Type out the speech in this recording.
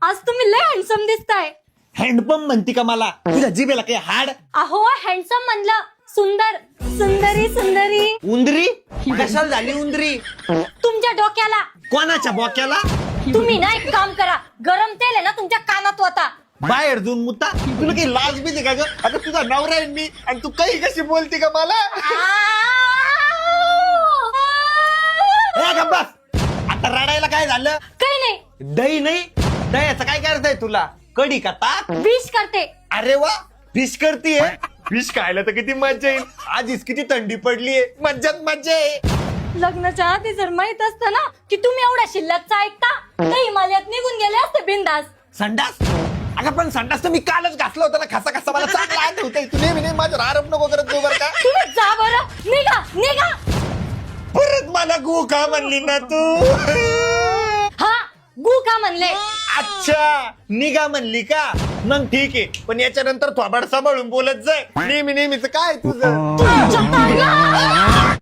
आज तुम्ही लय हँडसम दिसताय. हँडपंप म्हणती का मला? तुझ्या जिभेला काही हाड? अहो हँडसम म्हणलं, सुंदर, सुंदरी सुंदरी. उंदरी कशाला झाली उंदरी? तुमच्या डोक्याला. कोणाच्या बोक्याला? तुम्ही ना एक काम करा, गरम तेल आहे ना तुमच्या कानात होता. बाहेर जाऊन मुता. तुला काही लाज बी का ग? आता तुझा नवरा आहे मी आणि तू काही कशी बोलती का मला? ए गप्पा. आता रडायला काय झालं? काही नाही, दही नाही? दह्याचं काय करायचंय तुला? कढी का ताक? विश करते. अरे वा, फिश करतीये. फिश खायला तर किती मजा येईल. आधीच किती थंडी पडलीये, मज्जाच मज्जा आहे. लग्नाच्या आधी जर माहित असतं ना की तुम्ही एवढ्या शिल्लकचा ऐकता तर हिमालयात निघून गेले असते बिंदास. संडास? अगं पण संडास तर मी कालच घासला होता ना, खसा खसा मला चांगला आठवतंय. तू नेहमी माझ्यावर आरोप नको करत तू बरं का? तुम्ही जा बरं, निघा निघा. परत मला गु का म्हणली ना तू? हा, गु का म्हणले? अच्छा, निघा म्हणली का? मग ठीक आहे, पण याच्यानंतर थोबाड सांभाळून बोलत जाय. नेहमी नेहमीच काय तुझं? तुमच्या पाया.